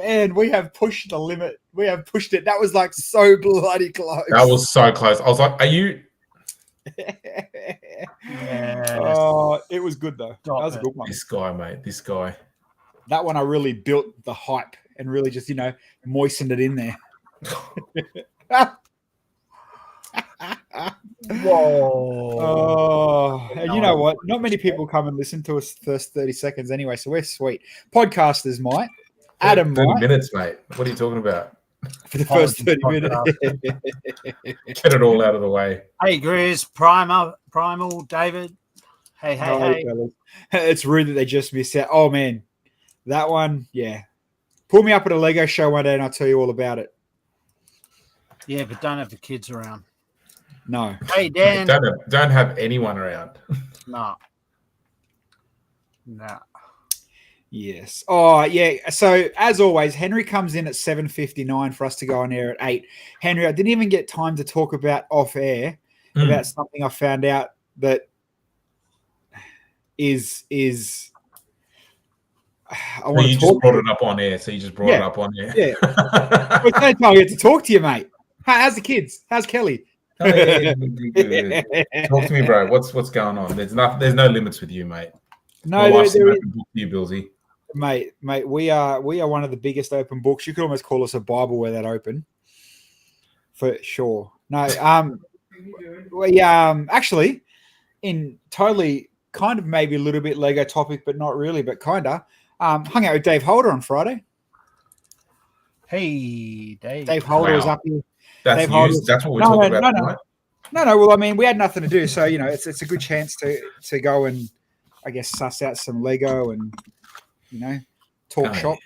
Man, we have pushed the limit. We have pushed it. That was like so bloody close. That was so close. I was like, are you? Oh, it was good though. That was a good one. This guy, mate. This guy. That one I really built the hype and really just, moistened it in there. Whoa. Oh, and you know what? Not many people come and listen to us first 30 seconds anyway, so we're sweet. Podcasters might. Adam 30 might. minutes, mate. What are you talking about? For the first 30 minutes. Get it all out of the way. Hey, Grizz, Primal, David. Hey. Fellas. It's rude that they just missed out. Oh, man. That one, yeah. Pull me up at a Lego show one day and I'll tell you all about it. Yeah, but don't have the kids around. No. Hey, Dan. Don't have anyone around. No. Yes. Oh, yeah. So, as always, Henry comes in at 7:59 for us to go on air at 8. Henry, I didn't even get time to talk about off air about something I found out that is I want you to just brought it up on air. So you just brought it up on air. Yeah. Well, it's no time I get to talk to you, mate. How's the kids? How's Kelly? Hey, talk to me, bro. What's going on? There's no limits with you, mate. No, there is. You, Bilsy. Mate, we are one of the biggest open books. You could almost call us a Bible where that open. For sure. No, we actually in totally kind of maybe a little bit Lego topic, but not really, but kinda. Hung out with Dave Holder on Friday. Hey, Dave. Dave Holder was up here. That's what we're talking about tonight. No. Well, I mean, we had nothing to do, so it's a good chance to go and I guess suss out some Lego and talk shop.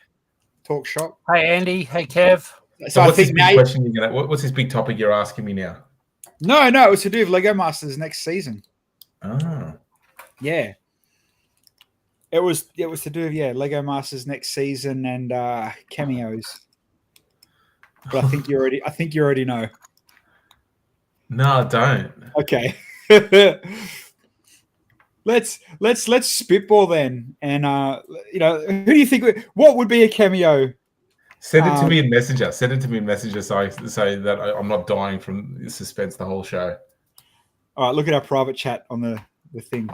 Hey, Andy. Hey, Kev. So what's this big question what's this big topic you're asking me now? No, it was to do with Lego Masters next season. Oh. Yeah. It was to do with Lego Masters next season and cameos. But I think you already know. No, I don't. Okay. Let's spitball then. And who do you think what would be a cameo? Send it to me in Messenger. Send it to me in Messenger so that I'm not dying from suspense the whole show. All right, look at our private chat on the thing.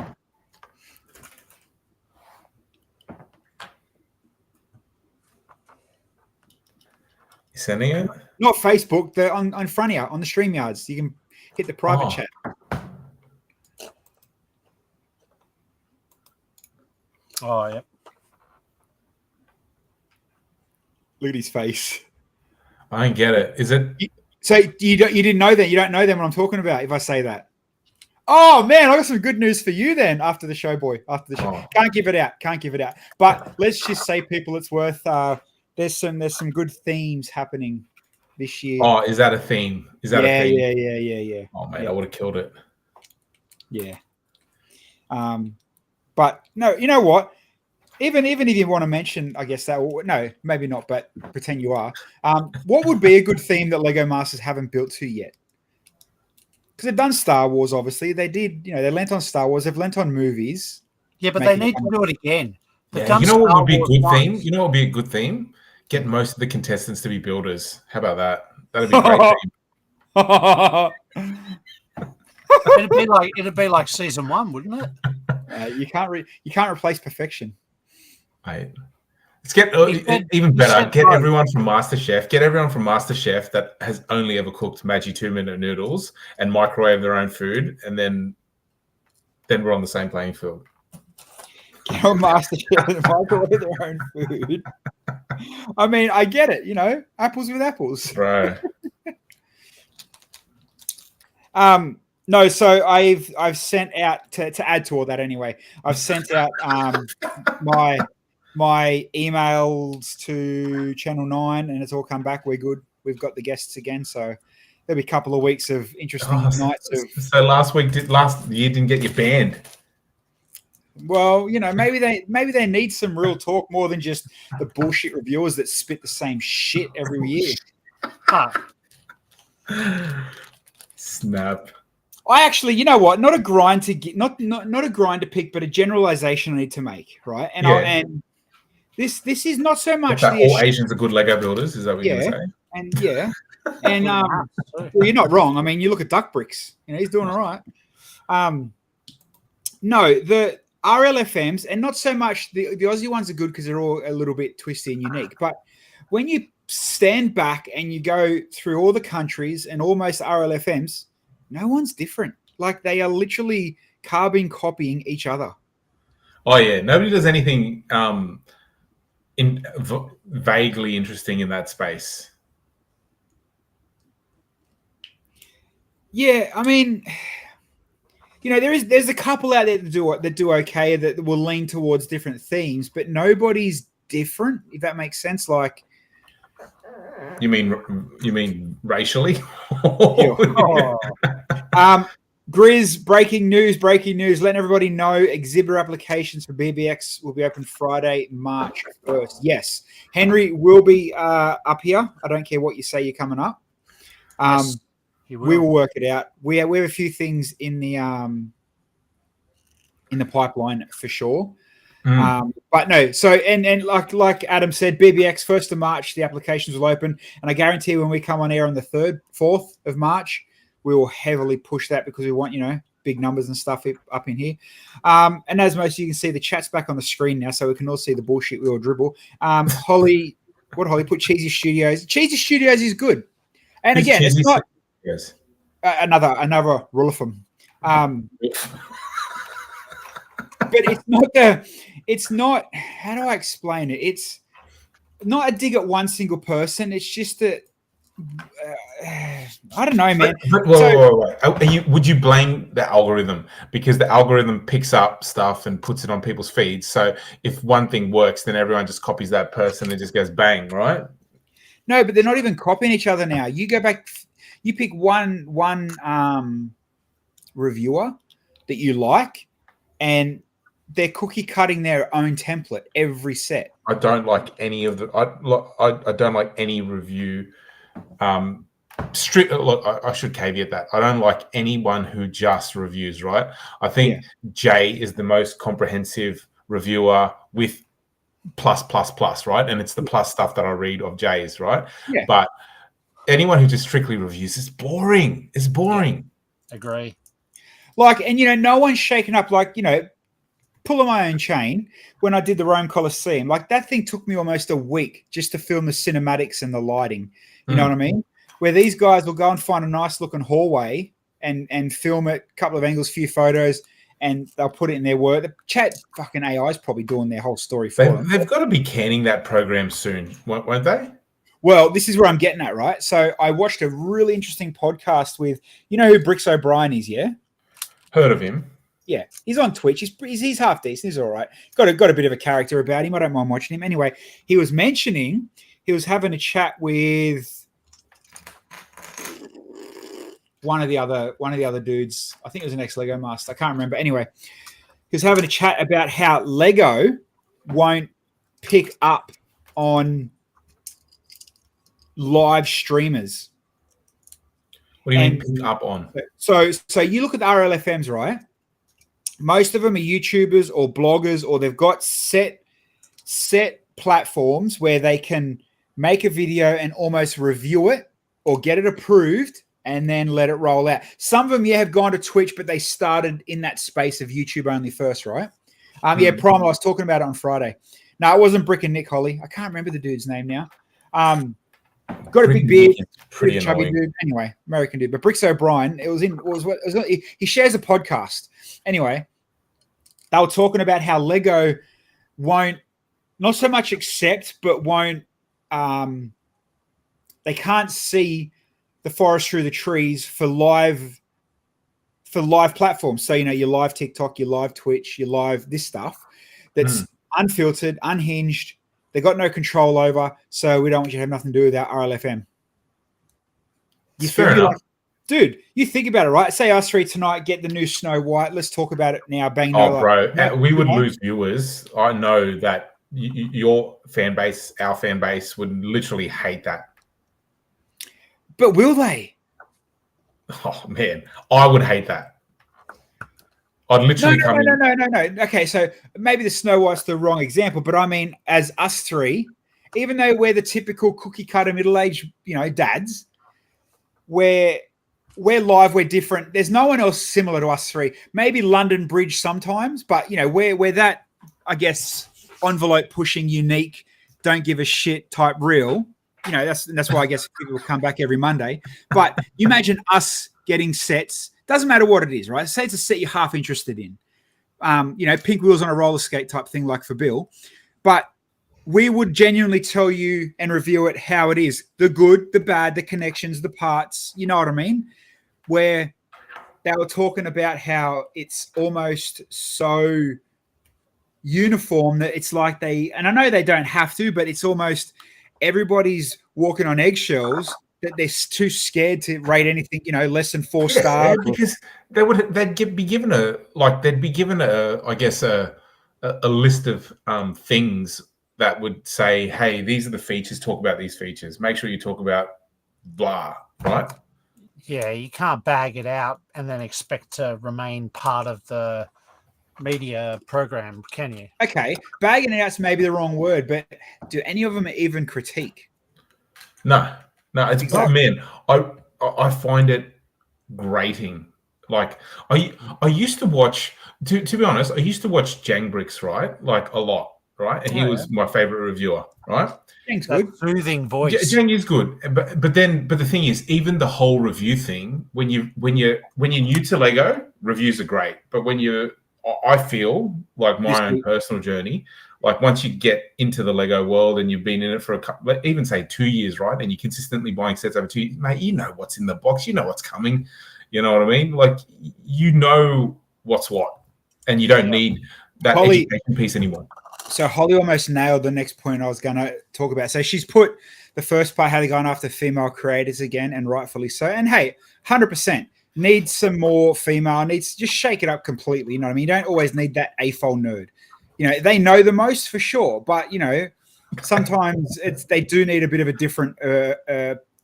You sending it? Not Facebook, on front of you, on the StreamYards. You can hit the private chat. Oh, yeah. Look at his face. I don't get it. Is it? So you didn't know that? You don't know them what I'm talking about if I say that? Oh, man, I got some good news for you then after the show, boy. After the show. Oh. Can't give it out. But let's just say, people, it's worth there's some good themes happening this year. Oh, is that a theme? Is that a theme? Yeah. Oh, mate, I would have killed it. Yeah. But no, you know what? Even if you want to mention, I guess that no, maybe not, but pretend you are. What would be a good theme that Lego Masters haven't built to yet? Because they've done Star Wars, obviously. They did, they lent on Star Wars. They've lent on movies. Yeah, but they need to do it again. Yeah, you know what would be a good theme? You know what would be a good theme? Get most of the contestants to be builders. How about that? That'd be a great theme. It'd be like season 1, wouldn't it? You can't replace perfection. Right. Let's get even better. Get everyone from MasterChef. Get everyone from MasterChef that has only ever cooked Maggi 2-minute noodles and microwave their own food, and then we're on the same playing field. Get on MasterChef and microwave their own food. I mean, I get it. Apples with apples, bro. No, so I've sent out to add to all that anyway. I've sent out my emails to Channel 9 and it's all come back. We're good. We've got the guests again, so there'll be a couple of weeks of interesting nights. So last year didn't get you banned. Well, maybe they need some real talk more than just the bullshit reviewers that spit the same shit every year. Snap. I actually, you know what? Not a grind to get, not a grind to pick, but a generalization I need to make, right? And This is not so much That the all Asians are good Lego builders. Is that what you're yeah, going to say? and well, you're not wrong. I mean, you look at Duck Bricks. You know, he's doing all right. No, the RLFMs, and not so much the Aussie ones are good because they're all a little bit twisty and unique. But when you stand back and you go through all the countries and almost RLFMs, no one's different. Like they are literally carbon copying each other. Oh yeah, nobody does anything vaguely interesting in that space. Yeah, I mean, you know, there's a couple out there that do okay, that will lean towards different themes, but nobody's different, if that makes sense. Like, you mean racially? Grizz, breaking news, letting everybody know exhibitor applications for BBX will be open Friday, March 1st. Yes, Henry will be up here. I don't care what you say, you're coming up. Yes, we will work it out. We have a few things in the pipeline for sure. But no, so and like Adam said, BBX 1st of March, the applications will open, and I guarantee when we come on air on the 4th of March, we will heavily push that because we want, you know, big numbers and stuff up in here. And as most of you can see, the chat's back on the screen now, so we can all see the bullshit we all dribble. Holly put Cheesy Studios. Cheesy Studios is good, and again, it's not another rule of them. But it's not, how do I explain it? It's not a dig at one single person. It's just that, I don't know, man. Would you blame the algorithm? Because the algorithm picks up stuff and puts it on people's feeds. So if one thing works, then everyone just copies that person and just goes bang, right? No, but they're not even copying each other now. You go back, you pick one reviewer that you like, and they're cookie cutting their own template every set. I don't like any of the. I don't like any review. Look, I should caveat that I don't like anyone who just reviews. Right? I think Jay is the most comprehensive reviewer with plus. Right, and it's the plus stuff that I read of Jay's. Right, but anyone who just strictly reviews is boring. It's boring. Yeah. Agree. Like, and you know, no one's shaken up. Like, you know, pulling my own chain when I did the Rome Coliseum, like that thing took me almost a week just to film the cinematics and the lighting. You know what I mean? Where these guys will go and find a nice looking hallway and film it, a couple of angles, few photos, and they'll put it in their work. The chat fucking AI is probably doing their whole story for them. They've got to be canning that program soon, won't they? Well, this is where I'm getting at, right? So I watched a really interesting podcast with, you know who Bricks O'Brien is, yeah? Heard of him. Yeah, he's on Twitch. He's half decent. He's all right. Got a bit of a character about him. I don't mind watching him. Anyway, he was having a chat with one of the other dudes. I think it was an ex-Lego master. I can't remember. Anyway, he was having a chat about how Lego won't pick up on live streamers. What do you mean pick up on? So you look at the RLFMs, right? Most of them are YouTubers or bloggers, or they've got set platforms where they can make a video and almost review it or get it approved and then let it roll out. Some of them, have gone to Twitch, but they started in that space of YouTube only first, right? Yeah, Primal, I was talking about it on Friday. No, it wasn't Brick and Nick, Holly. I can't remember the dude's name now. Got a big beard, pretty chubby dude. Anyway, American dude. But Bricks O'Brien, he shares a podcast. Anyway, they were talking about how Lego won't not so much accept, but won't. They can't see the forest through the trees for live platforms. So, you know, your live TikTok, your live Twitch, your live this stuff that's unfiltered, unhinged. They got no control over, so we don't want you to have nothing to do with our RLFM. Dude, you think about it, right? Say us three tonight get the new Snow White. Let's talk about it now. Bang! Bro, we would lose viewers. I know that your fan base, our fan base, would literally hate that. But will they? Oh man, I would hate that. I'd literally come in. No. Okay, so maybe the Snow White's the wrong example, but I mean, as us three, even though we're the typical cookie cutter middle-aged, dads, we're live, we're different. There's no one else similar to us three. Maybe London Bridge sometimes, but we're that, I guess, envelope pushing, unique, don't give a shit type real. That's why I guess people will come back every Monday. But you imagine us getting sets. Doesn't matter what it is, right? Say it's a set you're half interested in. Pink wheels on a roller skate type thing, like for Bill. But we would genuinely tell you and review it how it is. The good, the bad, the connections, the parts. You know what I mean? Where they were talking about how it's almost so uniform that it's like and I know they don't have to, but it's almost everybody's walking on eggshells that they're too scared to rate anything, less than 4 stars. Because they'd be given a I guess a list of things that would say, hey, these are the features, talk about these features. Make sure you talk about blah, right? Yeah, you can't bag it out and then expect to remain part of the media program, can you? Okay, bagging it out's maybe the wrong word, but do any of them even critique? No, it's exactly. Man, I find it grating. Like I used to watch. To be honest, I used to watch Jang Bricks, right? Like a lot, right? And he was my favorite reviewer, right? Jang's good, soothing voice. Jang is good, but the thing is, even the whole review thing, when you're new to Lego, reviews are great. But I feel like my own personal journey, like once you get into the Lego world and you've been in it for a couple, even say 2 years, right? And you're consistently buying sets over 2 years, mate, you know what's in the box, you know what's coming. You know what I mean? Like, you know what's what, and you don't need that education piece anymore. So Holly almost nailed the next point I was going to talk about. So she's put the first part, how they're going after female creators again, and rightfully so. And hey, 100%. Needs some more female, needs to just shake it up completely. You know what I mean? You don't always need that AFOL nerd. They know the most for sure, but sometimes they do need a bit of a different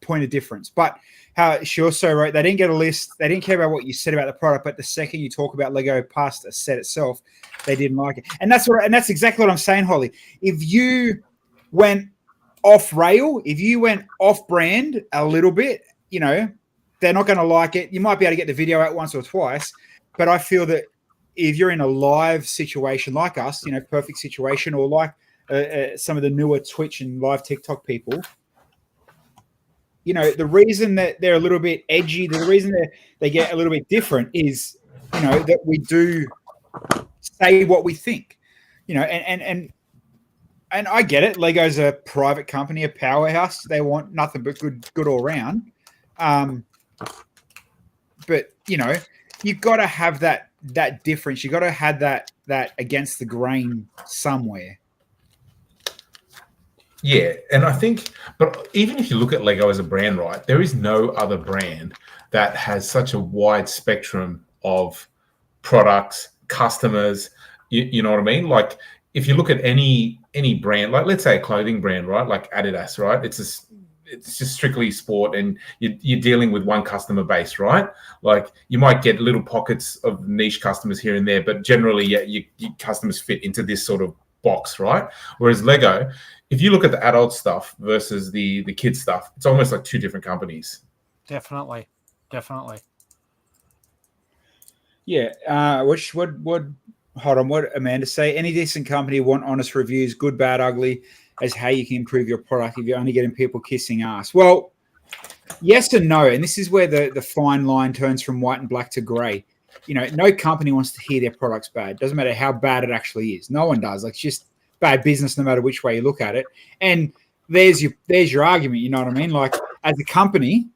point of difference. But how she also wrote, they didn't get a list, they didn't care about what you said about the product, but the second you talk about Lego past a set itself, they didn't like it. And that's exactly what I'm saying, Holly. If you went off rail, if you went off brand a little bit, they're not going to like it. You might be able to get the video out once or twice, but I feel that if you're in a live situation like us, perfect situation, or like some of the newer Twitch and live TikTok people, the reason that they're a little bit edgy, the reason that they get a little bit different is, that we do say what we think, and I get it. Lego's a private company, a powerhouse. They want nothing but good all around. But you've got to have that difference. You've got to have that against the grain somewhere. Yeah, and I think, but even if you look at Lego as a brand, right, there is no other brand that has such a wide spectrum of products, customers. You know what I mean? Like, if you look at any brand, like let's say a clothing brand, right, like Adidas, right, it's just strictly sport, and you're dealing with one customer base, right? Like, you might get little pockets of niche customers here and there, but generally, your customers fit into this sort of box, right? Whereas Lego, if you look at the adult stuff versus the kids stuff, it's almost like two different companies. Definitely. Yeah. Hold on. What Amanda say? Any decent company want honest reviews, good, bad, ugly, as how you can improve your product if you're only getting people kissing ass. Well, yes and no. And this is where the fine line turns from white and black to gray. No company wants to hear their product's bad. Doesn't matter how bad it actually is. No one does. Like, it's just bad business no matter which way you look at it. And there's your argument. You know what I mean? Like, as a company,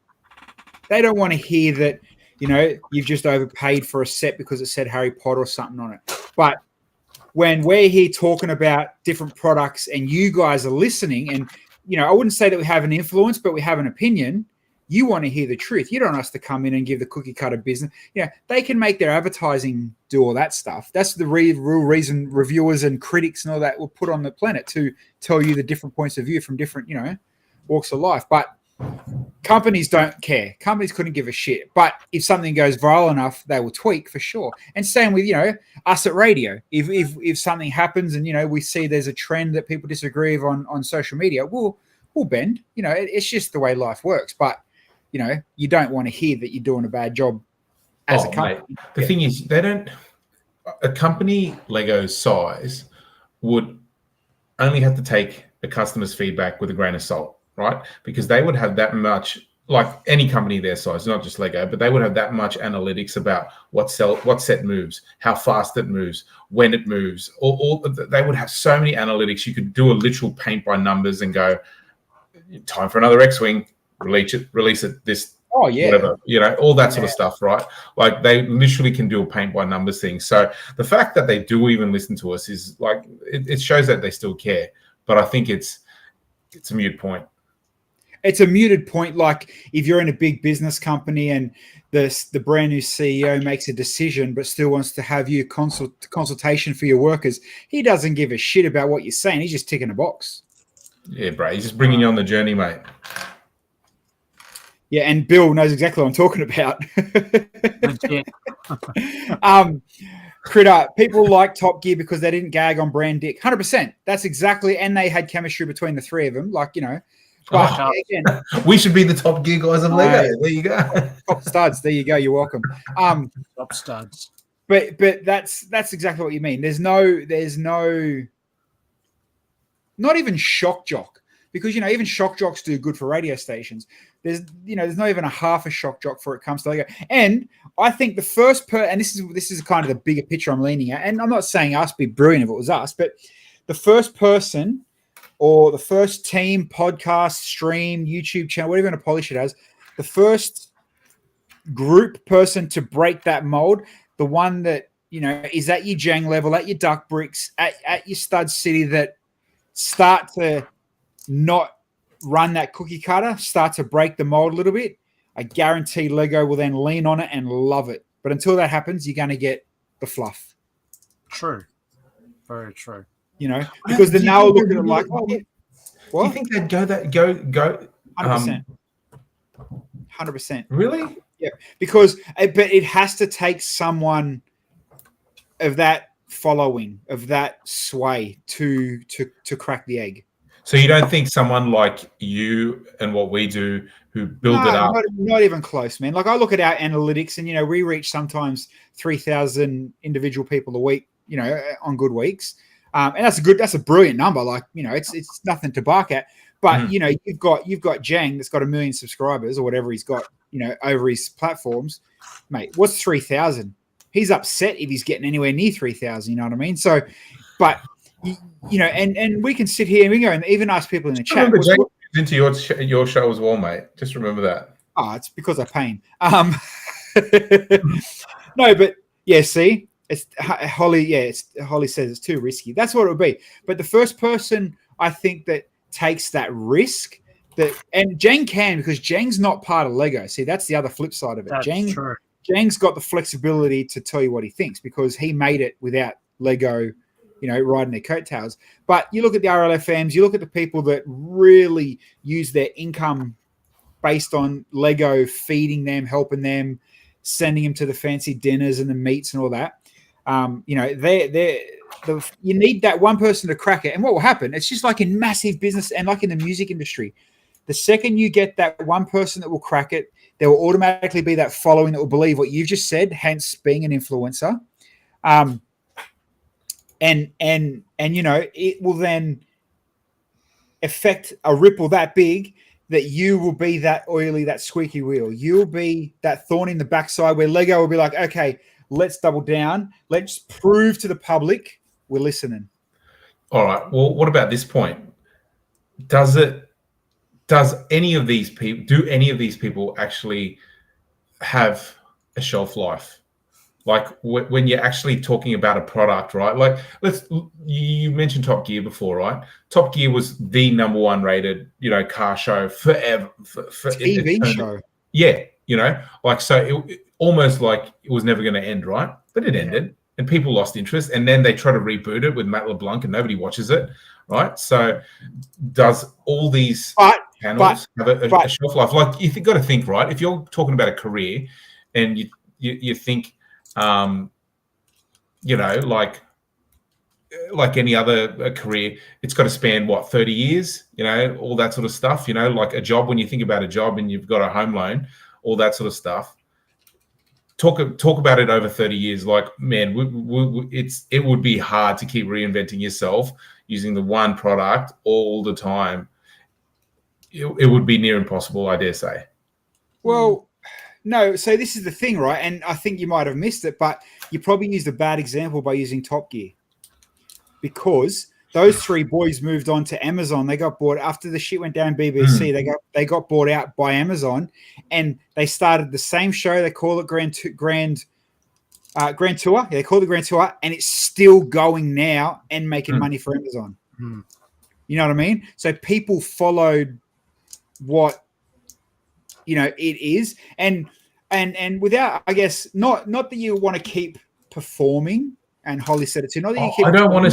they don't want to hear that, you've just overpaid for a set because it said Harry Potter or something on it. But when we're here talking about different products and you guys are listening, and, I wouldn't say that we have an influence, but we have an opinion. You want to hear the truth. You don't want us to come in and give the cookie cutter business. They can make their advertising do all that stuff. That's the real reason reviewers and critics and all that were put on the planet, to tell you the different points of view from different, walks of life. But Companies don't care. Companies couldn't give a shit. But if something goes viral enough, they will tweak for sure. And same with, us at radio. If something happens and, we see there's a trend that people disagree with on social media, we'll bend. It's just the way life works. But, you don't want to hear that you're doing a bad job as a company. Mate, the thing is, a company Lego's size would only have to take a customer's feedback with a grain of salt, right? Because they would have that much, like any company their size, not just Lego, but they would have that much analytics about what set moves, how fast it moves, when it moves. They would have so many analytics. You could do a literal paint by numbers and go, time for another X-Wing, release it this. Oh yeah, whatever, all that sort of stuff, right? Like they literally can do a paint by numbers thing. So the fact that they do even listen to us is like it shows that they still care. But I think it's a moot point. It's a muted point. Like if you're in a big business company and the brand new CEO makes a decision, but still wants to have you consultation for your workers, he doesn't give a shit about what you're saying. He's just ticking a box. Yeah, bro. He's just bringing you on the journey, mate. Yeah, and Bill knows exactly what I'm talking about. Critter, people like Top Gear because they didn't gag on brand dick. 100%. That's exactly, and they had chemistry between the three of them. Like, But again, we should be the Top Gear guys of Lego. There you go. Top studs. There you go. You're welcome. Top studs. But that's exactly what you mean. There's no, not even shock jock. Because, even shock jocks do good for radio stations. There's not even a half a shock jock for it comes to Lego. And I think the first and this is kind of the bigger picture I'm leaning at. And I'm not saying us be brilliant if it was us, but the first person or the first team, podcast, stream, YouTube channel, whatever you want to polish it as, the first group person to break that mold, the one that, is at your Jang level, at your Duck Bricks, at your Stud City, that start to not run that cookie cutter, start to break the mold a little bit, I guarantee Lego will then lean on it and love it. But until that happens, you're going to get the fluff. True. Very true. Because then they'll look at it like, oh, what? Do you think they'd go 100%. 100%. Really? Yeah. Because, but it has to take someone of that following, of that sway to crack the egg. So you don't think someone like you and what we do, who build it up? Not even close, man. Like I look at our analytics and, we reach sometimes 3,000 individual people a week, on good weeks. And that's a brilliant number. Like, it's nothing to bark at, but you've got Jang that's got 1 million subscribers or whatever he's got, over his platforms, mate. What's 3,000? He's upset if he's getting anywhere near 3,000. You know what I mean? So, but and we can sit here and we go and even ask people in the chat. Remember, Jang into your show as well, mate. Just remember that. Oh, it's because I pay him. No, but yeah, see, it's Holly. Yeah, Holly says it's too risky. That's what it would be. But the first person I think that takes that risk, and Jang can, because Jang's not part of Lego. See, that's the other flip side of it. That's true. Jang's got the flexibility to tell you what he thinks because he made it without Lego, riding their coattails. But you look at the RLFMs, you look at the people that really use their income based on Lego feeding them, helping them, sending them to the fancy dinners and the meets and all that. You need that one person to crack it. And what will happen? It's just like in massive business and like in the music industry. The second you get that one person that will crack it, there will automatically be that following that will believe what you've just said, hence being an influencer. And it will then affect a ripple that big that you will be that oily, that squeaky wheel. You'll be that thorn in the backside where Lego will be like, okay, let's double down. Let's prove to the public we're listening. All right. Well, what about this point? Do any of these people actually have a shelf life? Like when you're actually talking about a product, right? Like you mentioned Top Gear before, right? Top Gear was the #1 rated, car show forever. For TV show. Yeah, so it almost like it was never going to end, right? But it ended, and people lost interest, and then they try to reboot it with Matt LeBlanc, and nobody watches it, right? So does all these panels have a shelf life. Like you've got to think, right? If you're talking about a career, and you think, like any other career, it's got to span 30 years, all that sort of stuff, like a job. When you think about a job and you've got a home loan, all that sort of stuff. Talk about it over 30 years. Like, man, it would be hard to keep reinventing yourself using the one product all the time. It would be near impossible, I dare say. Well, no. So this is the thing, right? And I think you might have missed it, but you probably used a bad example by using Top Gear, because those three boys moved on to Amazon. They got bought after the shit went down BBC. They got bought out by Amazon, and they started the same show. They call it Grand Tour. Yeah, they call it the Grand Tour, and it's still going now and making money for Amazon. You know what I mean? So people followed what it is, and without, I guess, not that you want to keep performing. And Holly said it too. Not that you keep. I don't want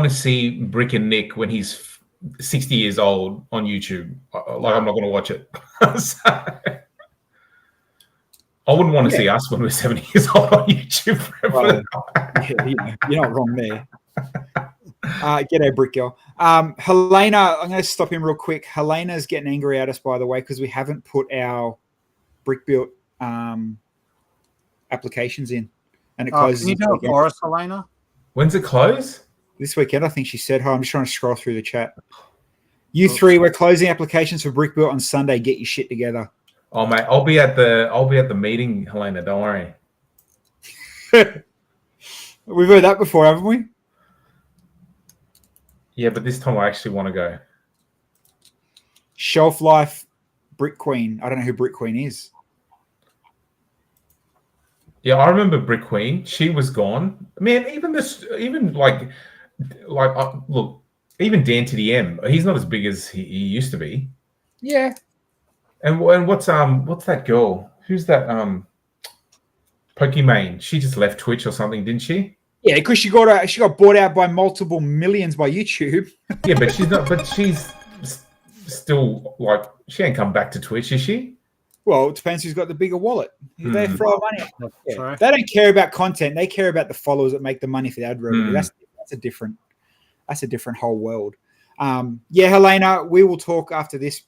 to see Brick and Nick when he's 60 years old on YouTube. Like, I'm not going to watch it. So, I wouldn't want to see us when we're 70 years old on YouTube. Well, you're not wrong there. G'day, Brick Girl. Helena, I'm going to stop him real quick. Helena's getting angry at us, by the way, because we haven't put our Brick Built applications in. And it closes. Can you do it for us, Helena? When's it close? This weekend, I think she said. I'm just trying to scroll through the chat. You three, we're closing applications for Brick Built on Sunday. Get your shit together. Oh, mate, I'll be at the meeting, Helena. Don't worry. We've heard that before, haven't we? Yeah, but this time I actually want to go. Shelf Life Brick Queen. I don't know who Brick Queen is. Yeah, I remember Brick Queen. She was gone. Man, look, even Dan to the M. He's not as big as he used to be. Yeah. And what's that girl? Who's that? Pokimane. She just left Twitch or something, didn't she? Yeah, because she got bought out by multiple millions by YouTube. Yeah, but she's not. But she's still she ain't come back to Twitch, is she? Well, it depends who's got the bigger wallet. They throw money. Yeah. They don't care about content. They care about the followers that make the money for the ad revenue. That's a different whole world. Helena, we will talk after this.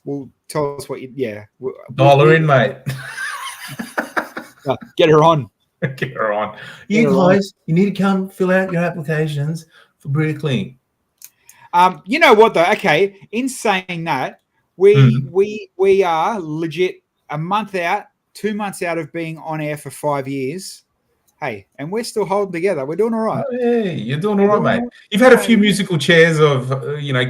We'll tell us what you. Yeah, dollar in, mate. Get her on. Get her on. You guys, you need to come fill out your applications for Bricklink. You know what though? Okay, in saying that. We are legit a month out, 2 months out of being on air for 5 years. Hey, and we're still holding together. We're doing all right. Oh, hey, you're doing all right, mate. You've had a few musical chairs of,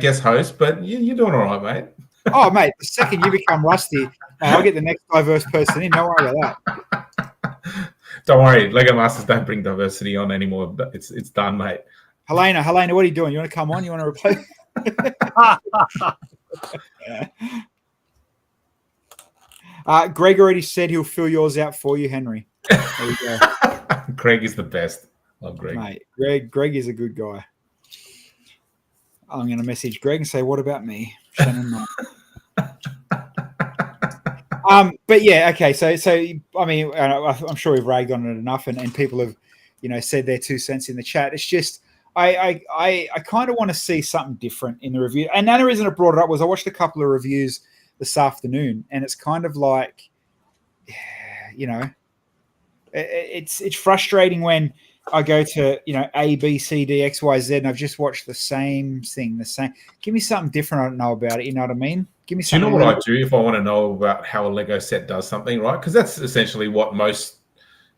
guest host, but you're doing all right, mate. Oh, mate, the second you become rusty, I'll get the next diverse person in. Don't worry about that. Don't worry. Lego Masters don't bring diversity on anymore. It's done, mate. Helena, what are you doing? You want to come on? You want to replace? Greg already said he'll fill yours out for you, Henry. There you go. Greg is the best. Love Greg. Mate, Greg is a good guy. I'm going to message Greg and say, what about me? Shannon, but yeah, okay. So I mean, I'm sure we've ragged on it enough, and people have, said their 2 cents in the chat. It's just, I kind of want to see something different in the review. And the only reason I brought it up was I watched a couple of reviews this afternoon, and it's kind of like, it's frustrating when I go to, A, B, C, D, X, Y, Z, and I've just watched the same thing, give me something different I don't know about it. You know what I mean? Give me something. Do you know what I do if I want to know about how a Lego set does something, right? Because that's essentially what most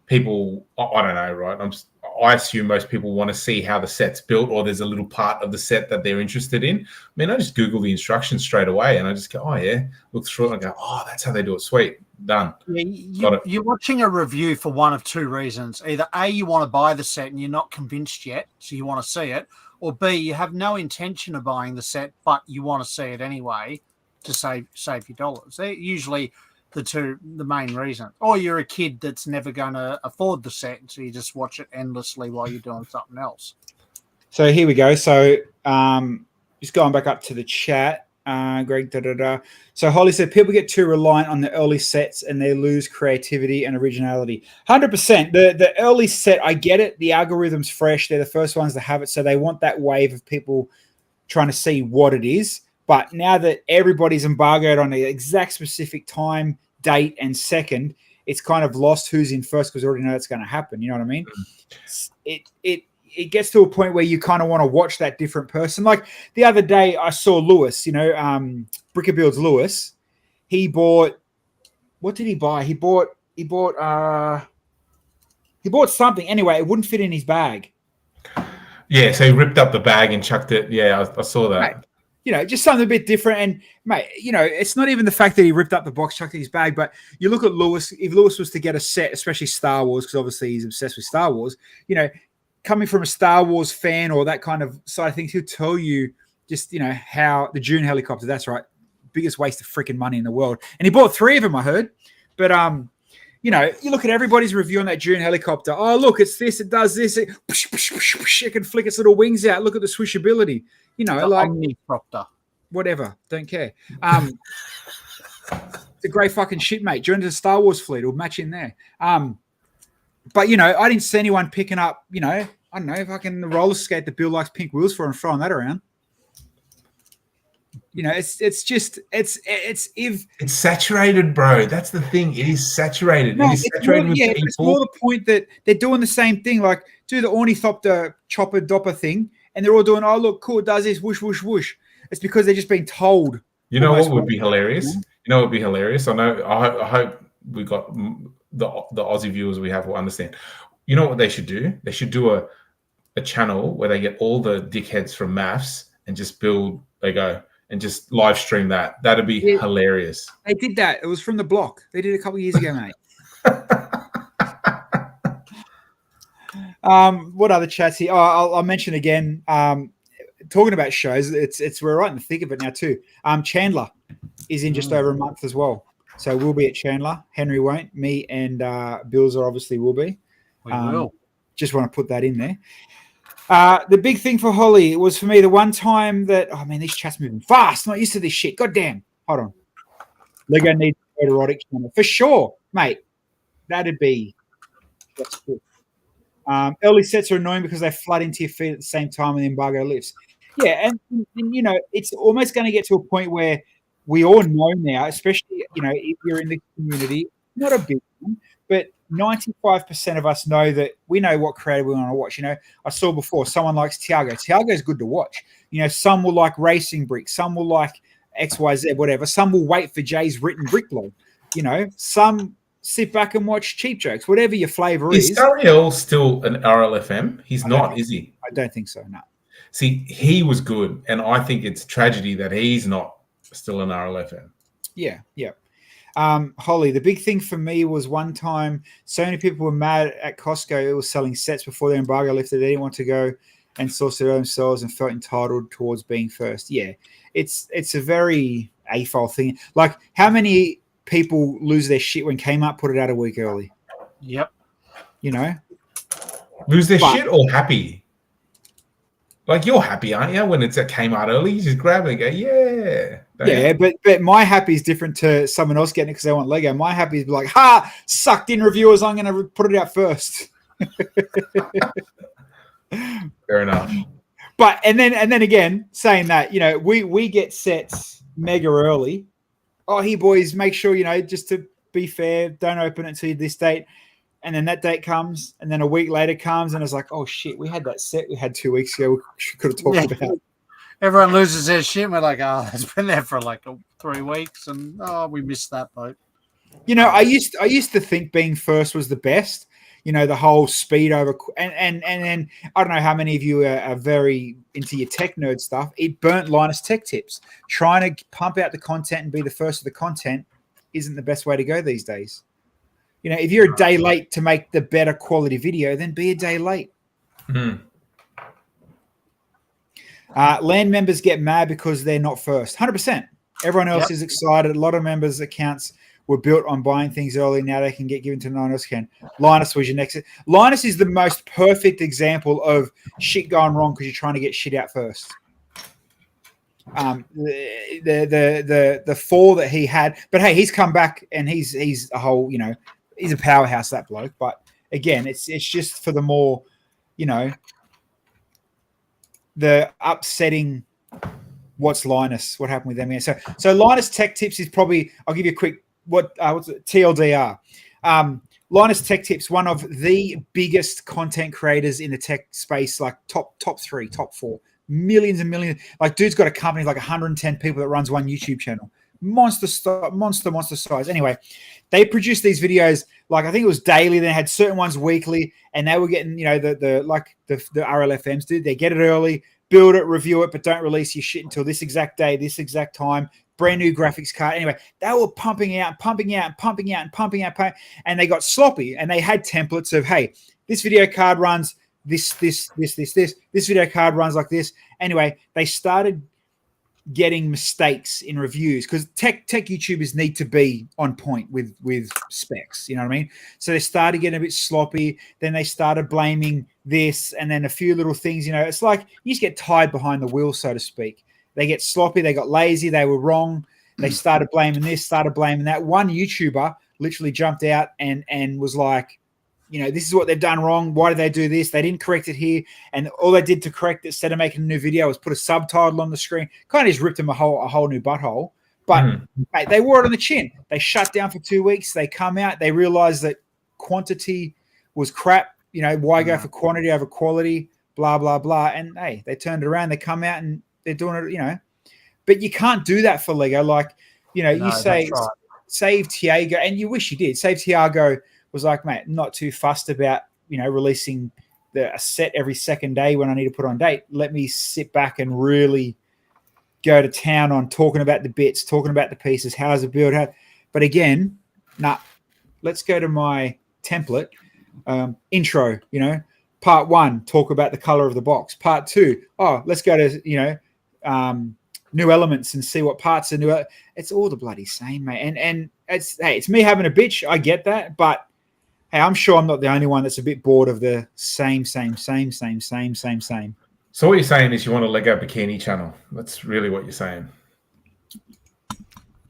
people, I don't know, right? I assume most people want to see how the set's built, or there's a little part of the set that they're interested in. I mean, I just Google the instructions straight away and I just go, oh yeah, look through it and I go, oh, that's how they do it. Sweet. Done. Yeah, you're watching a review for one of two reasons. Either A, you want to buy the set and you're not convinced yet, so you want to see it, or B, you have no intention of buying the set, but you want to see it anyway to save your dollars. They're usually the main reasons. Or you're a kid that's never going to afford the set, so you just watch it endlessly while you're doing something else. So here we go. So just going back up to the chat. Greg, So Holly said people get too reliant on the early sets and they lose creativity and originality. 100%. The early set, I get it. The algorithm's fresh. They're the first ones to have it. So they want that wave of people trying to see what it is. But now that everybody's embargoed on the exact specific time, date, and second, it's kind of lost who's in first because we already know it's going to happen. You know what I mean? It gets to a point where you kind of want to watch that different person. Like the other day, I saw Lewis, Brickerbuild's Lewis. He bought, what did he buy? He bought something. Anyway, it wouldn't fit in his bag. Yeah, so he ripped up the bag and chucked it. Yeah, I saw that. Mate, just something a bit different. And, mate, it's not even the fact that he ripped up the box, chucked it in his bag, but you look at Lewis. If Lewis was to get a set, especially Star Wars, because obviously he's obsessed with Star Wars, coming from a Star Wars fan or that kind of side of things, he'll tell you just, how the Dune helicopter, that's right, biggest waste of freaking money in the world. And he bought 3 of them, I heard. But, you look at everybody's review on that Dune helicopter. Oh, look, it's this, it does this. It can flick its little wings out. Look at the swishability. Like Omnipropter. Whatever. Don't care. It's a great fucking shit, mate. Join the Star Wars fleet. It'll match in there. But, I didn't see anyone picking up, I don't know, fucking the roller skate that Bill likes pink wheels for and throwing that around. It's saturated, bro. That's the thing. It is saturated. No, it is saturated with people. It's more the point that they're doing the same thing. Like, do the ornithopter chopper dopper thing, and they're all doing, oh, look, cool, it does this, whoosh, whoosh, whoosh. It's because they're just being told. You know what would be hilarious? I know. I hope we got the Aussie viewers we have will understand. You know what they should do? They should do a channel where they get all the dickheads from maths and just build Lego and just live stream that. That'd be hilarious. They did that. It was from the block. They did it a couple of years ago, mate. What other chats here? Oh, I'll mention again. Talking about shows, we're right in the thick of it now too. Chandler is in just over a month as well, so we'll be at Chandler. Henry won't. Me and Bills obviously will be. We will. Just want to put that in there. The big thing for Holly was for me the one time that these chats moving fast. I'm not used to this shit. God damn. Hold on. Lego needs an erotic channel for sure, mate. That'd be just good. Early sets are annoying because they flood into your feet at the same time when the embargo lifts. Yeah, and it's almost going to get to a point where we all know now, especially if you're in the community, not a big one, but 95% of us know that we know what creator we want to watch. I saw before someone likes Tiago. Tiago's good to watch. Some will like Racing Brick, some will like XYZ, whatever. Some will wait for Jay's written brick blog. Some sit back and watch Cheap Jokes, whatever your flavor is. Is Ariel still an RLFM? He's not, is he? I don't think so, no. See, he was good, and I think it's tragedy that he's not still an RLFM. Yeah. Holly, the big thing for me was one time so many people were mad at Costco. It was selling sets before the embargo lifted. They didn't want to go and source it themselves and felt entitled towards being first. Yeah, it's a very AFOL thing. Like, how many people lose their shit when Kmart put it out a week early? Yep. Lose their shit or happy? Like, you're happy, aren't you? When it's at Kmart early, you just grab it and go, yeah. Yeah, but my happy is different to someone else getting it because they want Lego. My happy is like, sucked in reviewers. I'm going to put it out first. Fair enough. But and then again, saying that, we get sets mega early. Oh, hey boys, make sure just to be fair, don't open it till this date. And then that date comes, and then a week later comes, and it's like, oh shit, we had that set we had 2 weeks ago. We could have talked about. Everyone loses their shit. And we're like, it's been there for like 3 weeks, and we missed that boat. I used to think being first was the best. The whole speed over, and then I don't know how many of you are very into your tech nerd stuff. It burnt Linus Tech Tips. Trying to pump out the content and be the first of the content isn't the best way to go these days. If you're a day late to make the better quality video, then be a day late. Land members get mad because they're not first. 100%. Everyone else is excited. A lot of members' accounts were built on buying things early. Now they can get given to no one else can. Linus was your next. Linus is the most perfect example of shit going wrong because you're trying to get shit out first. The fall that he had. But hey, he's come back and he's a whole, he's a powerhouse, that bloke. But again, it's just for the more, the upsetting. What's Linus? What happened with them here? So Linus Tech Tips is probably. I'll give you a quick what's it? TLDR. Linus Tech Tips, one of the biggest content creators in the tech space, like top 3, top 4, millions and millions. Like, dude's got a company like 110 people that runs one YouTube channel. Monster size. Anyway, they produce these videos like I think it was daily. They had certain ones weekly, and they were getting the RLFMs did. They get it early, build it, review it, but don't release your shit until this exact day, this exact time. Brand new graphics card. Anyway, they were pumping out, and they got sloppy. And they had templates of, hey, this video card runs this. This video card runs like this. Anyway, they started getting mistakes in reviews because tech YouTubers need to be on point with specs. You know what I mean? So they started getting a bit sloppy. Then they started blaming this, and then a few little things. It's like you just get tied behind the wheel, so to speak. They get sloppy. They got lazy. They were wrong. They started blaming this, started blaming that. One YouTuber literally jumped out and was like, this is what they've done wrong. Why did they do this? They didn't correct it here. And all they did to correct it instead of making a new video was put a subtitle on the screen. Kind of just ripped them a whole new butthole. But mate, they wore it on the chin. They shut down for 2 weeks. They come out. They realized that quantity was crap. Why go for quantity over quality? Blah, blah, blah. And, hey, they turned it around. They come out and they're doing it, But you can't do that for Lego. Like, you say, right. Save Tiago, and you wish you did. Save Tiago was like, mate, not too fussed about, releasing a set every second day when I need to put on date. Let me sit back and really go to town on talking about the bits, talking about the pieces, how's it built. But again, let's go to my template. Intro, part 1, talk about the color of the box. Part 2, let's go to, new elements and see what parts are new. It's all the bloody same, mate. And it's me having a bitch. I get that, but hey, I'm sure I'm not the only one that's a bit bored of the same. So what you're saying is you want a Lego bikini channel. That's really what you're saying.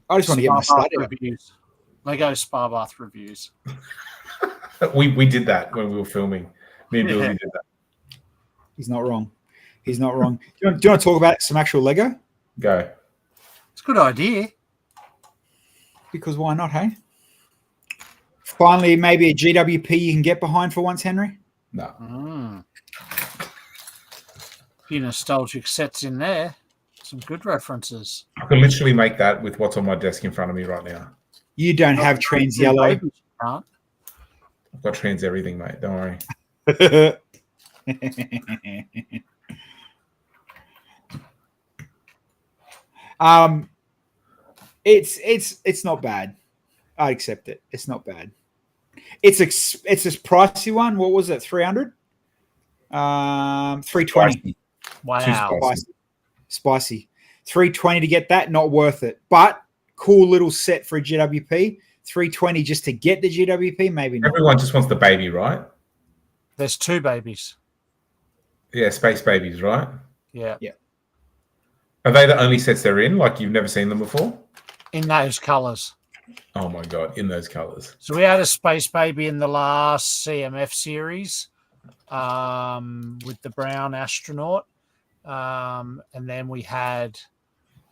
I just want to get my study reviews. Lego spa bath reviews. we did that when we were filming. Me and Bilsy did that. He's not wrong. Do you want to talk about some actual Lego? Go. It's a good idea. Because why not, hey? Finally, maybe a GWP you can get behind for once, Henry? No. A few nostalgic sets in there. Some good references. I could literally make that with what's on my desk in front of me right now. You don't have trans yellow. I've got trans everything, mate. Don't worry. It's not bad. I accept it. It's not bad. It's this pricey one. What was it? 300? 320. Wow. Spicy. 320 to get that, not worth it. But cool little set for a GWP. 320 just to get the GWP, maybe not. Everyone just wants the baby, right? There's 2 babies. Yeah, space babies, right? Yeah. Are they the only sets they're in? Like you've never seen them before? In those colours. Oh my God, in those colours. So we had a space baby in the last CMF series with the brown astronaut. And then we had,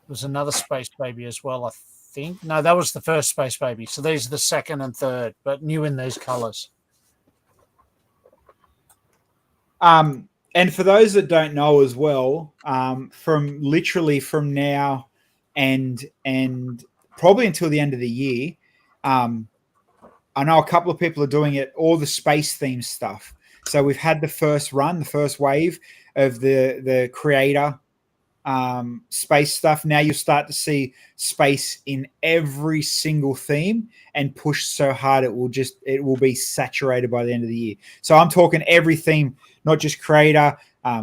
was another space baby as well, I think. No, that was the first space baby. So these are the second and third, but new in these colours. And for those that don't know as well, from now and probably until the end of the year, I know a couple of people are doing it, all the space theme stuff. So we've had the first wave of the creator space stuff. Now you'll start to see space in every single theme and push so hard it will be saturated by the end of the year. So I'm talking every theme, not just creator,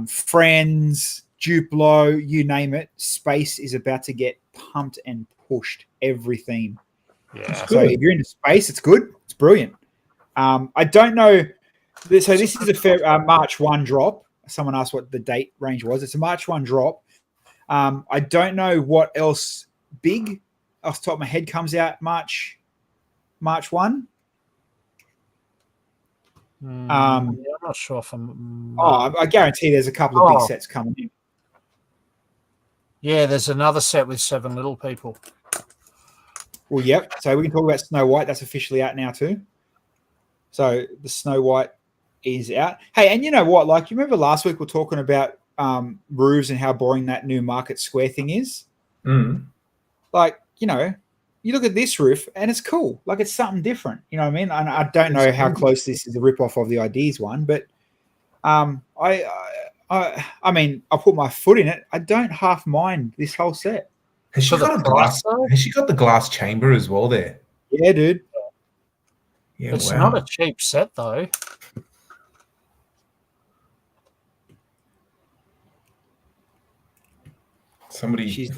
friends, Duplo, you name it. Space is about to get pumped and pushed, every theme. Yeah. So if you're into space, it's good. It's brilliant. I don't know. So this is a fair March 1 drop. Someone asked what the date range was. It's a March 1 drop. I don't know what else big off the top of my head comes out March 1. I'm not sure if I'm. I guarantee there's a couple of big sets coming in. Yeah, there's another set with 7 little people. Well, yep. So we can talk about Snow White. That's officially out now too. So the Snow White is out. Hey, and you know what? Like, you remember last week we were talking about roofs and how boring that new Market Square thing is? Mm. Like, you know, you look at this roof and it's cool. Like, it's something different. You know what I mean? And I don't know how close this is a rip-off of the Ideas one, but I mean, I'll put my foot in it. I don't half mind this whole set. Has she got a glass? Has she got the glass chamber as well there? Yeah, dude. Yeah, it's not a cheap set though. Somebody,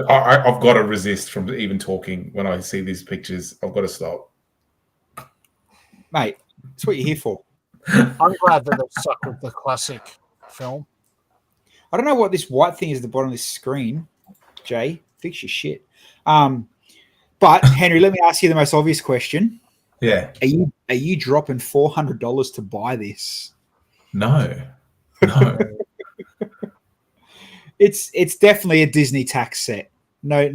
I've got to resist from even talking when I see these pictures. I've got to stop. Mate, that's what you're here for. I'm glad that they've stuck with the classic film. I don't know what this white thing is at the bottom of this screen, Jay. Fix your shit. But Henry, let me ask you the most obvious question. Yeah. Are you dropping $400 to buy this? No. It's definitely a Disney tax set. No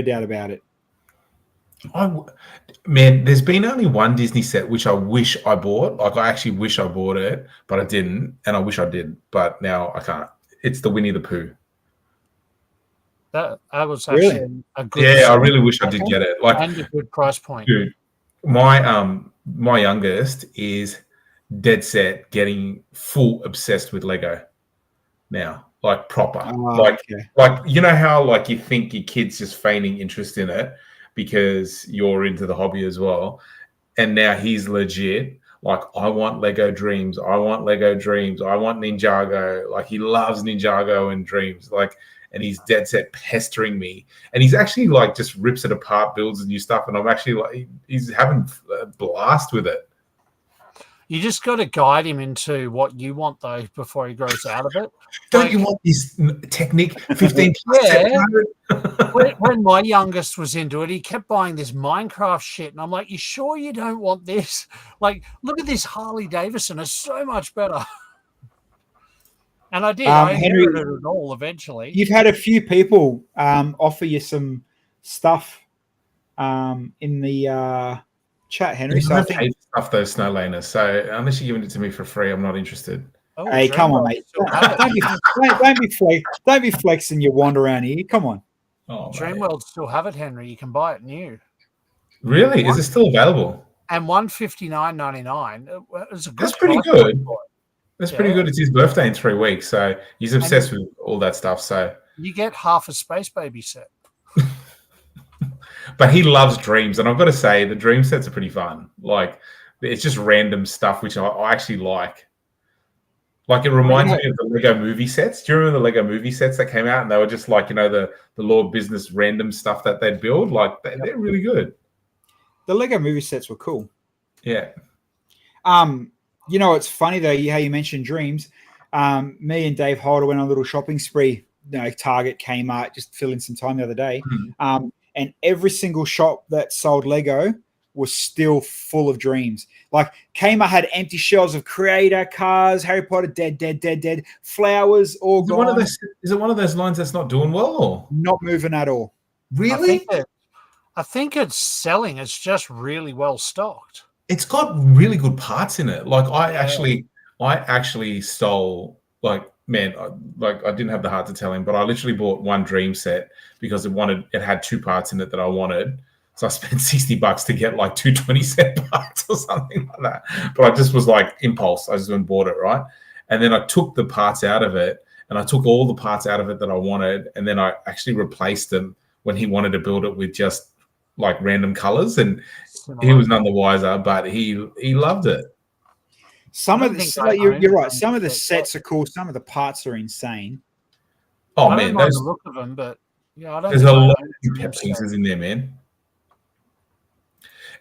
doubt about it. Man, there's been only one Disney set which I wish I bought. Like, I actually wish I bought it, but I didn't, and I wish I did, but now I can't. It's the Winnie the Pooh. That was actually a good. Yeah, I really wish I did get it. Like, and a good price point. Dude, my youngest is dead set getting full obsessed with Lego now. Like, proper. Like you know how, like, you think your kid's just feigning interest in it because you're into the hobby as well, and now he's legit like, I want Lego Dreams, I want Lego Dreams, I want Ninjago. Like, he loves Ninjago and Dreams, like, and he's dead set pestering me, and he's actually like just rips it apart, builds new stuff, and I'm actually like, he's having a blast with it. You just got to guide him into what you want, though, before he grows out of it. Don't you want this Technic 15? Yeah. when my youngest was into it, he kept buying this Minecraft shit, and I'm like, "You sure you don't want this? Like, look at this Harley Davidson; it's so much better." And I did. I inherited it all eventually. You've had a few people offer you some stuff in the chat, Henry. So I think stuff those snow laners. So unless you're giving it to me for free, I'm not interested. Oh, hey, come on, mate! Don't be flexing your wand around here. Come on. Oh, Dreamworld still have it, Henry. You can buy it new. Really? Is it still available? And $159.99. It's a good. That's pretty good. That's pretty good. It's his birthday in 3 weeks, so he's obsessed with all that stuff. So you get half a Space Baby set. But he loves Dreams, and I've got to say the Dream sets are pretty fun. Like, it's just random stuff which I actually like. Like, it reminds me of the Lego movie sets. Do you remember the Lego movie sets that came out, and they were just like, you know, the Lord Business random stuff that they'd build? Like, they're really good. The Lego movie sets were cool. Yeah. You know, it's funny though, how you mentioned Dreams. Me and Dave Holder went on a little shopping spree. You know, Target, Kmart, just filling some time the other day. And every single shop that sold Lego was still full of Dreams. Like, Kmart had empty shelves of Creator, Cars, Harry Potter, dead, Flowers, all gone. Is it one of those lines that's not doing well, or not moving at all? Really? I think it's selling. It's just really well stocked. It's got really good parts in it. Like, I actually stole, like, man, I didn't have the heart to tell him, but I literally bought one Dream set because it had 2 parts in it that I wanted. So I spent $60 to get like 2 20-cent parts or something like that. But I just was like impulse. I just went and bought it, right? And then I took the parts out of it, and I took all the parts out of it that I wanted, and then I actually replaced them when he wanted to build it with just like random colors, and he was none the wiser, but he loved it. You're right. Some of the sets are cool. Some of the parts are insane. Oh man, the look of them, but yeah, there's a lot of pieces in there, man.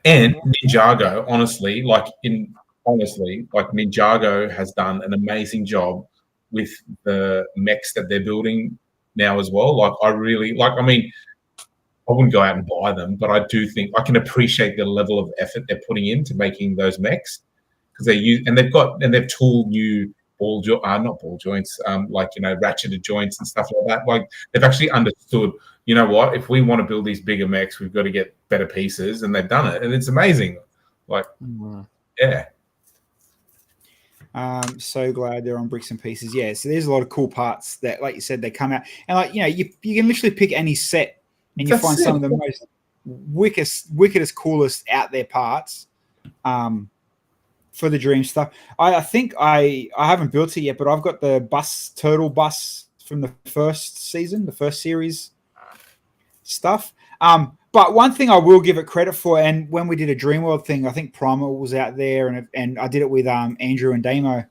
And Ninjago, honestly, Ninjago has done an amazing job with the mechs that they're building now as well. Like I really like. I mean, I wouldn't go out and buy them, but I do think I can appreciate the level of effort they're putting into making those mechs because they've tooled new not ball joints, like ratcheted joints and stuff like that. Like they've actually understood. You know what? If we want to build these bigger mechs, we've got to get better pieces, and they've done it, and it's amazing. Like, yeah. So glad they're on Bricks and Pieces. Yeah, so there's a lot of cool parts that, like you said, they come out, and like you can literally pick any set, and you find some of the most wickedest, coolest out there parts. For the Dream stuff, I think I haven't built it yet, but I've got the turtle bus from the first season, the first series stuff. But one thing I will give it credit for, and when we did a Dreamworld thing, I think Primal was out there, and I did it with Andrew and Damo,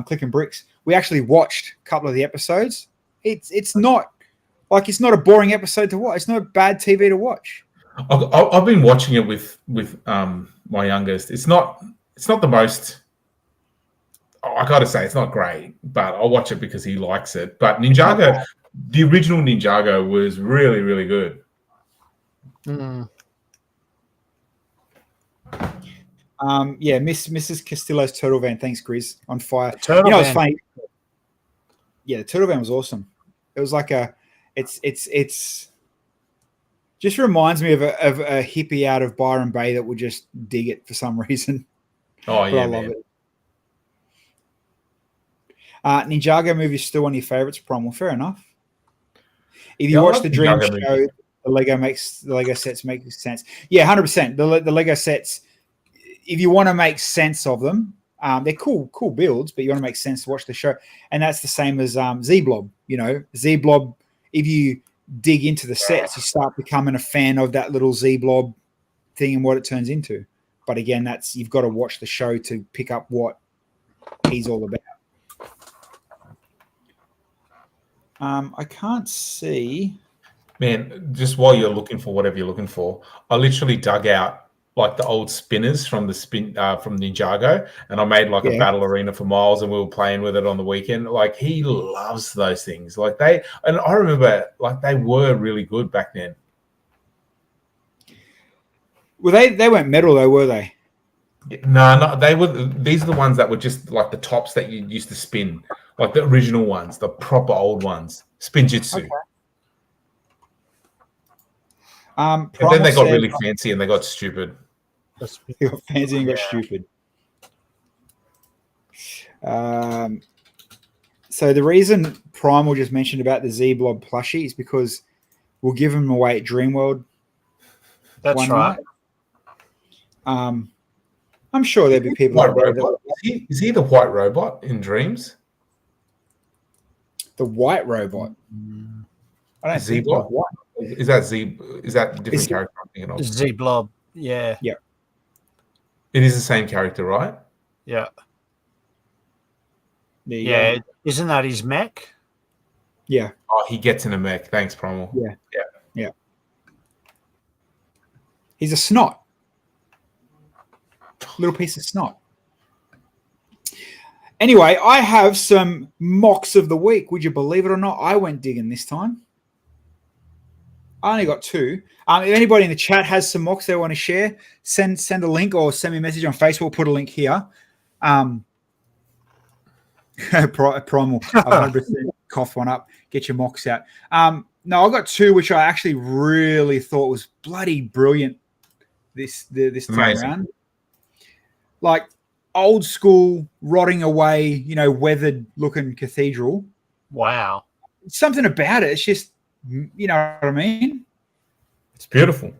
Click and Bricks. We actually watched a couple of the episodes. It's not a boring episode to watch. It's not bad TV to watch. I've been watching it with my youngest. It's not the most. I got to say, it's not great, but I'll watch it because he likes it. But Ninjago, the original Ninjago was really, really good. Yeah, Mrs. Castillo's Turtle Van. Thanks, Grizz. On fire. It's funny. Yeah, the Turtle Van was awesome. It was like it's just reminds me of a hippie out of Byron Bay that would just dig it for some reason. Oh yeah, I love it. Ninjago movie is still one of your favorites, Prom. Well, fair enough. If you watch the Dream show, movie. The Lego sets make sense. Yeah, 100%. The Lego sets, if you want to make sense of them, they're cool builds, but you want to make sense to watch the show. And that's the same as Z-Blob. Z-Blob, if you dig into the sets, you start becoming a fan of that little Z-Blob thing and what it turns into. But again, you've got to watch the show to pick up what he's all about. I can't see. Man, just while you're looking for whatever you're looking for, I literally dug out like the old spinners from from Ninjago, and I made like a battle arena for Miles, and we were playing with it on the weekend. Like he loves those things. And I remember like they were really good back then. Well, they weren't metal though, were they? No, they were. These are the ones that were just like the tops that you used to spin, like the original ones, the proper old ones, Spinjitzu. Okay. And then they got really fancy and they got stupid. They got fancy and got stupid. So the reason Primal just mentioned about the Z-Blob plushie is because we'll give them away at Dreamworld. That's right. Night. I'm sure there'll be people out there. Is he the white robot in Dreams? The white robot? I don't think Z-Blob. Is that a different character I'm thinking of? Z-Blob, yeah. Yeah. It is the same character, right? Yeah. Yeah. Isn't that his mech? Yeah. Oh, he gets in a mech. Thanks, Primal. Yeah. He's a snot. Little piece of snot. Anyway, I have some mocks of the week. Would you believe it or not? I went digging this time. I only got 2. If anybody in the chat has some mocks they want to share, send a link or send me a message on Facebook. Put a link here. Primal, 100% cough one up. Get your mocks out. No, I got 2, which I actually really thought was bloody brilliant this time around. Like old school, rotting away, weathered looking cathedral. Wow. Something about it. It's just, you know what I mean? It's beautiful.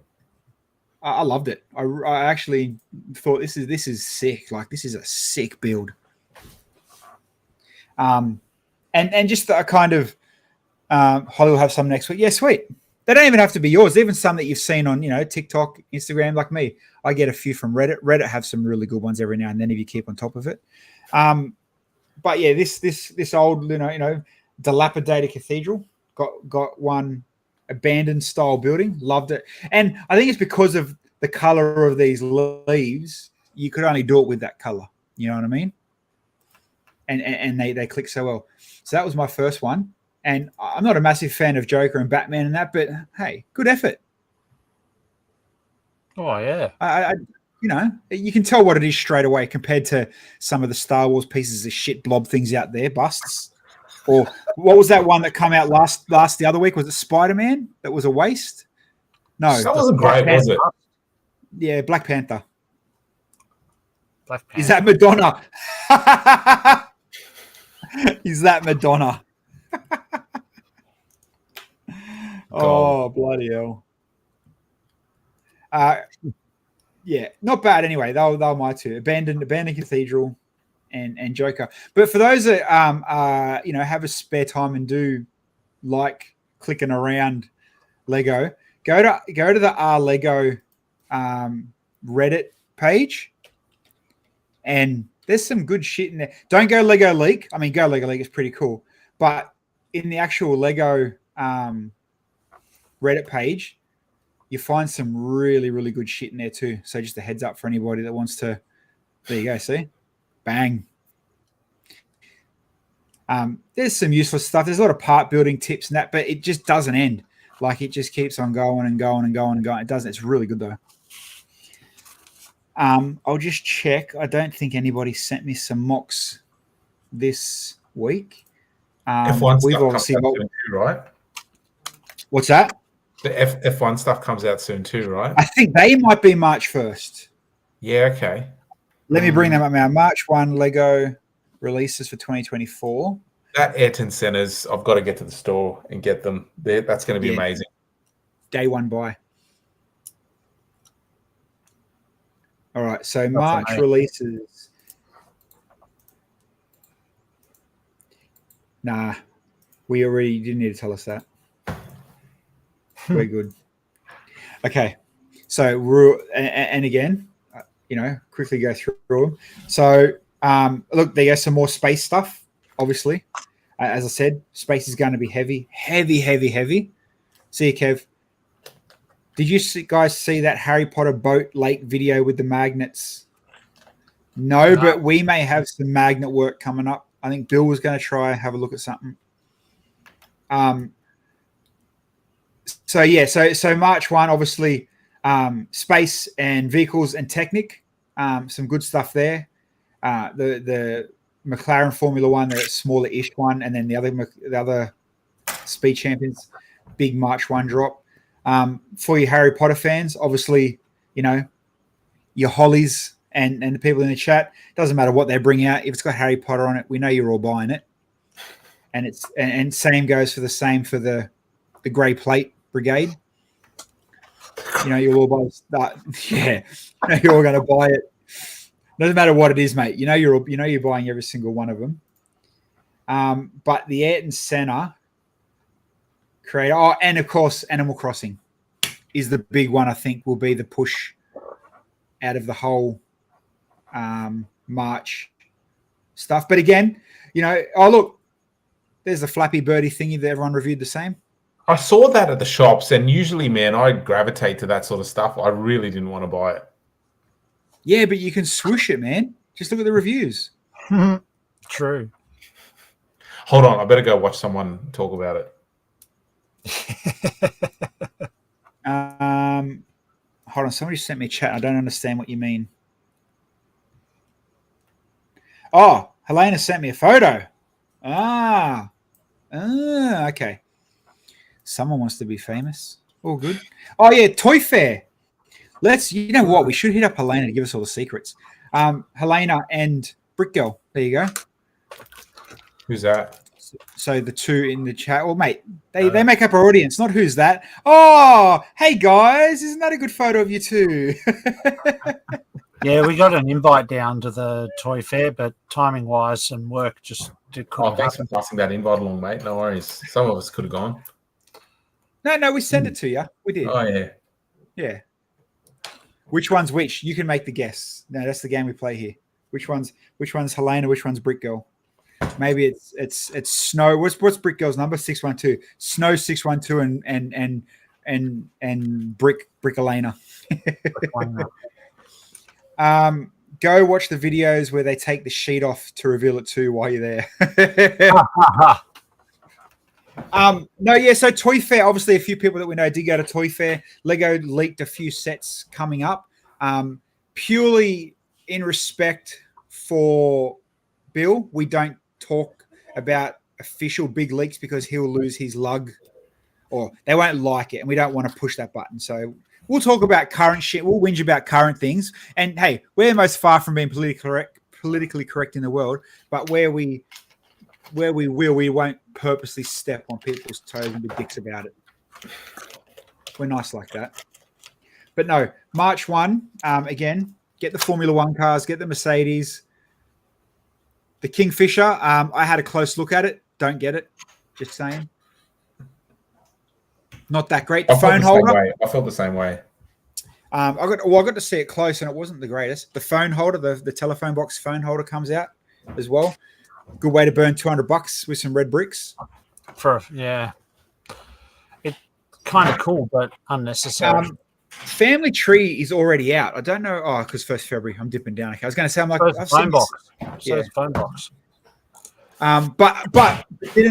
I loved it. I actually thought this is sick. Like this is a sick build. And just a kind of Holly will have some next week. Yeah, sweet. They don't even have to be yours. Even some that you've seen on, TikTok, Instagram, like me. I get a few from Reddit. Reddit have some really good ones every now and then if you keep on top of it. But yeah, this old, dilapidated cathedral got one abandoned style building. Loved it. And I think it's because of the color of these leaves. You could only do it with that color. You know what I mean? And they click so well. So that was my first one. And I'm not a massive fan of Joker and Batman and that, but hey, good effort. Oh yeah. I you know, you can tell what it is straight away compared to some of the Star Wars pieces of shit blob things out there, busts. Or what was that one that came out last the other week? Was it Spider-Man? That was a waste? No. That wasn't great, was it? Yeah, Black Panther. Black Panther. Is that Madonna? Is that Madonna? Oh, bloody hell. Yeah, not bad anyway. They were my two. Abandoned Cathedral and Joker. But for those that you know, have a spare time and do like clicking around Lego, go to the Lego Reddit page, and there's some good shit in there. Don't go Lego Leak. I mean, go Lego Leak is pretty cool, but in the actual Lego Reddit page, you find some really, really good shit in there too. So just a heads up for anybody that wants to. There you go. See, bang. There's some useless stuff. There's a lot of part building tips and that, but it just doesn't end. Like it just keeps on going and going and going and going. It doesn't. It's really good though. I'll just check. I don't think anybody sent me some mocks this week. F1 we've obviously got too, right? What's that? The F1 stuff comes out soon too, right? I think they might be March 1st. Yeah, okay. Let me bring them up now. March 1 Lego releases for 2024. That Ayrton Centers, I've got to get to the store and get them. That's going to be amazing. Day one buy. All right, so March releases. Nah, you didn't need to tell us that. We're good. Okay, so and again, you know, quickly go through them. So look, there goes some more space stuff. Obviously, as I said, space is going to be heavy. See you, Kev. Did you guys see that Harry Potter boat lake video with the magnets? No, but we may have some magnet work coming up. I think Bill was going to try have a look at something. So yeah, so March 1, obviously, space and vehicles and Technic, some good stuff there. The McLaren Formula One, the smaller-ish one, and then the other Speed Champions, big March 1 drop. For you Harry Potter fans, obviously, you know, your Hollies and the people in the chat, doesn't matter what they bring out. If it's got Harry Potter on it, we know you're all buying it. And same goes for the grey plate brigade. You know, you'll all buy that. Yeah, you know, you're all going to buy it. Doesn't matter what it is, mate. You know you're buying every single one of them. But the Ayrton Senna creator, and of course, Animal Crossing is the big one. I think will be the push out of the whole March stuff. But again, you know, oh look, there's the Flappy Birdie thingy that everyone reviewed the same. I saw that at the shops, and usually, man, I gravitate to that sort of stuff. I really didn't want to buy it. Yeah, but you can swoosh it, man. Just look at the reviews. True. Hold on, I better go watch someone talk about it. Hold on, somebody sent me a chat. I don't understand what you mean. Oh, Helena sent me a photo. Okay. Someone wants to be famous. All good. Oh yeah, Toy Fair. You know what? We should hit up Helena to give us all the secrets. Helena and Brick Girl. There you go. Who's that? So the two in the chat. Well, mate, they make up our audience, not who's that. Oh, hey guys, isn't that a good photo of you two? Yeah, we got an invite down to the Toy Fair, but timing-wise and work just couldn't thanks happen. for passing that invite along, mate. No worries. Some of us could have gone. No, we sent it to you. We did. Oh, yeah. Yeah. Which one's which? You can make the guess. No, that's the game we play here. Which one's Helena? Which one's Brick Girl? Maybe it's Snow. What's Brick Girl's number? 612. Snow 612 and Brick Elena. Go watch the videos where they take the sheet off to reveal it too while you're there. No, yeah. So Toy Fair, obviously, a few people that we know did go to Toy Fair. Lego leaked a few sets coming up, purely in respect for Bill. We don't talk about official big leaks because he'll lose his lug, or they won't like it, and we don't want to push that button. So we'll talk about current shit. We'll whinge about current things, and hey, we're most far from being politically correct in the world, but where we we won't purposely step on people's toes and be dicks about it. We're nice like that. But no, March 1, again, get the Formula One cars, get the Mercedes. The Kingfisher, I had a close look at it. Don't get it. Just saying. Not that great. The phone holder. I felt the same way. I got to see it close, and it wasn't the greatest. The phone holder, the telephone box phone holder comes out as well. Good way to burn $200 with some red bricks. It's kind of cool, but unnecessary. Family Tree is already out. I don't know. Oh, because 1st February, I'm dipping down. Okay, I was going to say, I'm like, I've phone seen box. Yeah, Phone box. But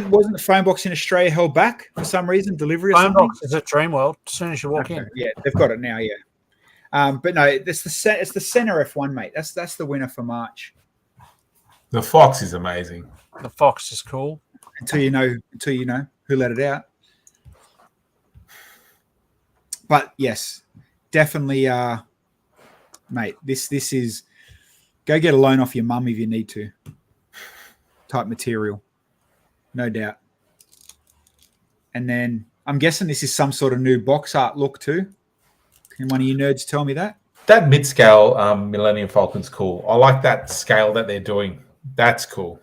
wasn't the phone box in Australia held back for some reason? Delivery or Phone something? box is at Dreamworld as soon as you walk in. Yeah, they've got it now. Yeah, but no, it's the Center F1, mate. That's the winner for March. The Fox is amazing. The Fox is cool. Until you know who let it out. But yes, definitely, mate. This is go get a loan off your mum if you need to. Type material, no doubt. And then I'm guessing this is some sort of new box art look too. Can one of you nerds tell me that? That mid-scale Millennium Falcon's cool. I like that scale that they're doing. That's cool.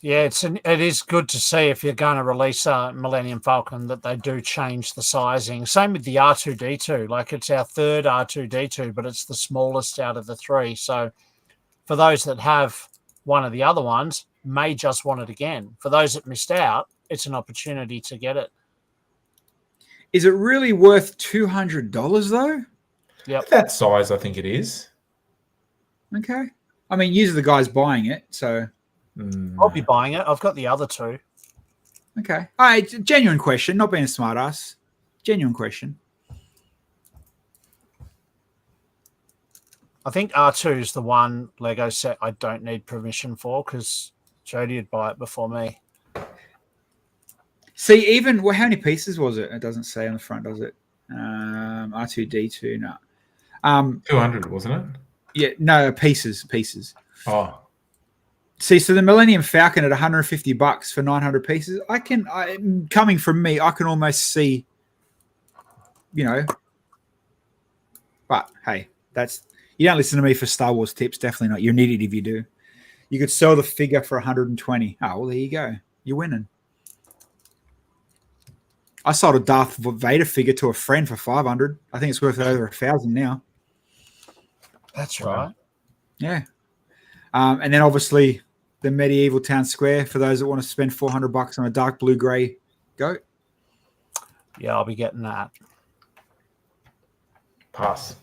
Yeah, it is good to see if you're going to release a Millennium Falcon that they do change the sizing. Same with the R2-D2. Like, it's our 3rd R2-D2, but it's the smallest out of the 3. So for those that have one of the other ones, may just want it again. For those that missed out, it's an opportunity to get it. Is it really worth $200 though? Yep. At that size, I think it is. Okay. I mean, usually the guy's buying it, so I'll be buying it. I've got the other 2. okay. All right, genuine question, not being a smart ass. Genuine question. I think R2 is the one Lego set I don't need permission for because Jody would buy it before me. See, even how many pieces was it? It doesn't say on the front, does it? R2D2, no. 200, wasn't it? Yeah, no, pieces. Oh. See, so the Millennium Falcon at $150 for 900 pieces, coming from me, I can almost see, but hey, you don't listen to me for Star Wars tips, definitely not. You're an idiot if you do. You could sell the figure for 120. Oh, well, there you go. You're winning. I sold a Darth Vader figure to a friend for 500. I think it's worth over 1,000 now. That's right. Yeah. And then obviously the Medieval Town Square for those that want to spend $400 on a dark blue gray goat. Yeah, I'll be getting that. Pass.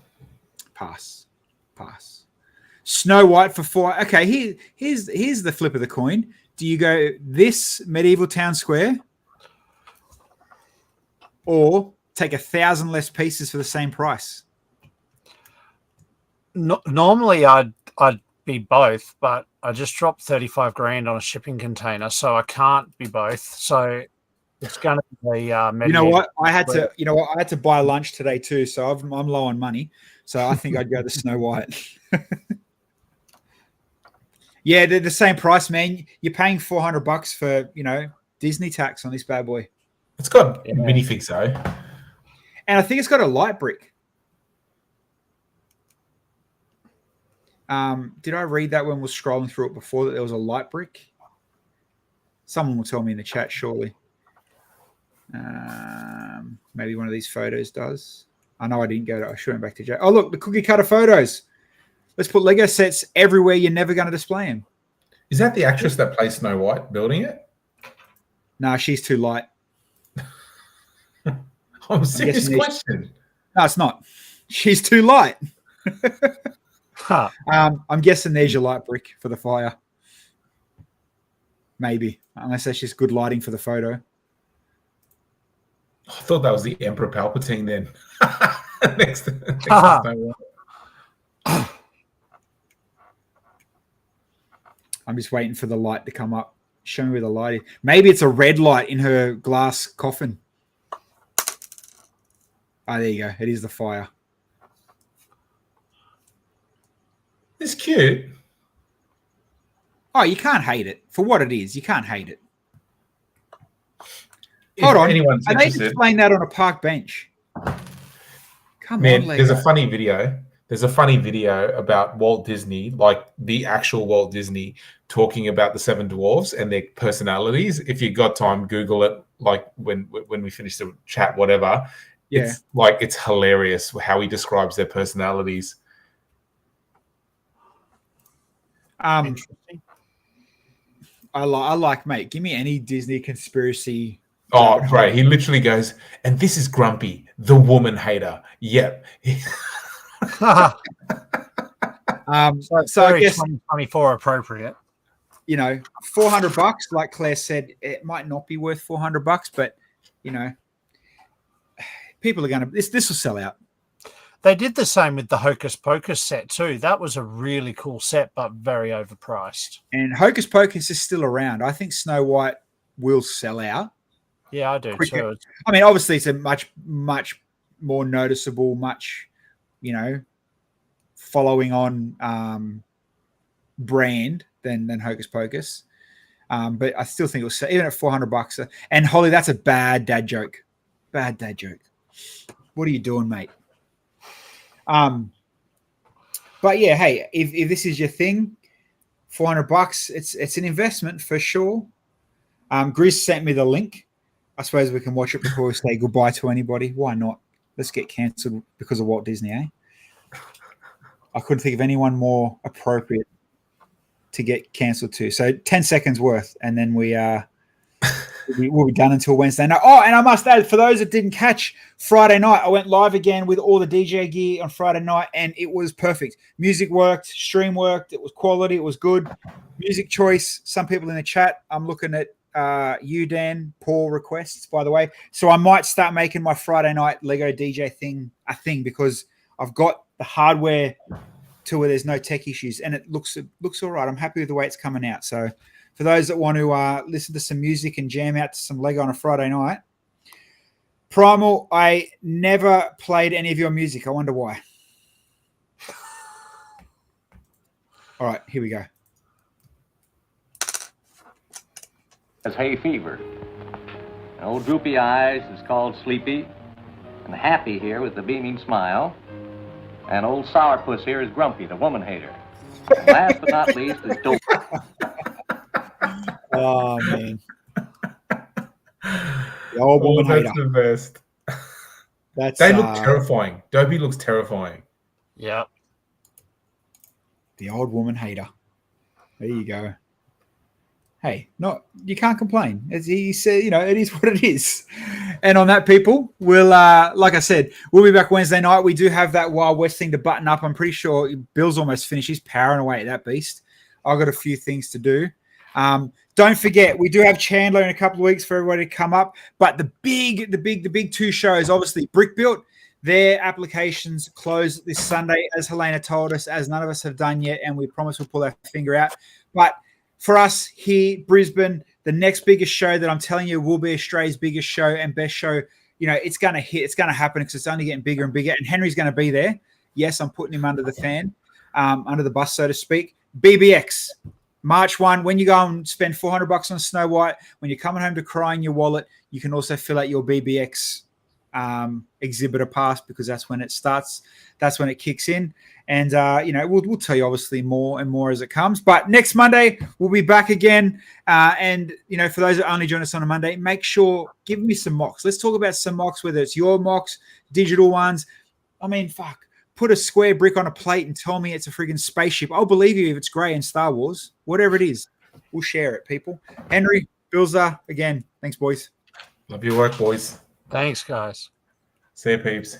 Snow White for 4. Okay, here's the flip of the coin. Do you go this Medieval Town Square or take 1,000 less pieces for the same price? Normally I'd be both, but I just dropped 35 grand on a shipping container, so I can't be both. So it's going to be you know what? I had to buy lunch today too, so I'm low on money. So I think I'd go to Snow White. Yeah, they're the same price, man. You're paying $400 for Disney tax on this bad boy. It's got minifigs though, and I think it's got a light brick. Did I read that when we were scrolling through it before that there was a light brick? Someone will tell me in the chat, surely. Maybe one of these photos does. I know I didn't go to. I should have went back to Jay. Oh, look, the cookie cutter photos. Let's put Lego sets everywhere you're never going to display them. Is that the actress that plays Snow White building it? No, she's too light. I'm serious question. No, it's not. She's too light. Huh. I'm guessing there's your light brick for the fire. maybe, unless that's just good lighting for the photo. I thought that was the Emperor Palpatine then. next to Snow White. I'm just waiting for the light to come up. Show me where the light is. Maybe it's a red light in her glass coffin. Oh, there you go. It is the fire. It's cute. Oh, you can't hate it for what it is. You can't hate it. If Hold on. anyone's Are they interested, displaying that on a park bench? Come man, on, there's Lego. a funny video. There's a funny video about Walt Disney, like the actual Walt Disney, talking about the Seven Dwarfs and their personalities. If you got time, Google it. Like when we finish the chat, whatever. Yeah. It's hilarious how he describes their personalities. Interesting. I like, mate. Give me any Disney conspiracy. Oh, right. He literally goes, and this is Grumpy, the woman hater. Yep. So I Very guess 2024 appropriate. you know, $400. Like Claire said, it might not be worth $400, but you know, people are gonna this will sell out. They did the same with the Hocus Pocus set too. That was a really cool set, but very overpriced. And Hocus Pocus is still around. I think Snow White will sell out. Yeah, I do quicker. too. I mean, obviously, it's a much more noticeable, much following on brand than Hocus Pocus. But I still think it was even at $400. And Holly, that's a bad dad joke. Bad dad joke. What are you doing, mate? But yeah, hey, if this is your thing, $400, it's an investment for sure. Grizz sent me the link. I suppose we can watch it before we say goodbye to anybody. Why not? Let's get cancelled because of Walt Disney, eh? I couldn't think of anyone more appropriate to get cancelled to. So 10 seconds worth, and then we'll be done until Wednesday night. Oh, and I must add, for those that didn't catch Friday night, I went live again with all the DJ gear on Friday night, and it was perfect. Music worked, stream worked, it was quality, it was good. Music choice, some people in the chat, I'm looking at you, Dan, Paul requests, by the way. So I might start making my Friday night Lego DJ thing a thing, because I've got the hardware to where there's no tech issues, and it looks all right. I'm happy with the way it's coming out. So for those that want to listen to some music and jam out to some Lego on a Friday night, Primal, I never played any of your music. I wonder why. All right, here we go. Has hay fever. And old droopy eyes is called Sleepy, and Happy here with the beaming smile, and old Sourpuss here is Grumpy, the woman hater. And last but not least is Dope. Oh, man. The old woman that's hater. the best. They look terrifying. Dopey looks terrifying. Yeah. The old woman hater. There you go. Hey, you can't complain. As he said, it is what it is. And on that, people, we'll like I said, we'll be back Wednesday night. We do have that Wild West thing to button up. I'm pretty sure Bill's almost finished. He's powering away at that beast. I've got a few things to do. Don't forget, we do have Chandler in a couple of weeks for everybody to come up. But the big two shows, obviously, Brick Built, their applications close this Sunday, as Helena told us, as none of us have done yet, and we promise we'll pull our finger out. But for us here, Brisbane, the next biggest show that I'm telling you will be Australia's biggest show and best show. It's going to hit. It's going to happen because it's only getting bigger and bigger. And Henry's going to be there. Yes, I'm putting him under the fan, under the bus, so to speak. BBX, March 1. When you go and spend $400 on Snow White, when you're coming home to cry in your wallet, you can also fill out your BBX exhibitor pass, because that's when it starts. That's when it kicks in. And, we'll tell you obviously more and more as it comes. But next Monday, we'll be back again. And, for those that only join us on a Monday, make sure, give me some mocks. Let's talk about some mocks, whether it's your mocks, digital ones. I mean, put a square brick on a plate and tell me it's a friggin' spaceship. I'll believe you if it's grey in Star Wars. Whatever it is, we'll share it, people. Henry, Bilsy, again, thanks, boys. Love your work, boys. Thanks, guys. See you, peeps.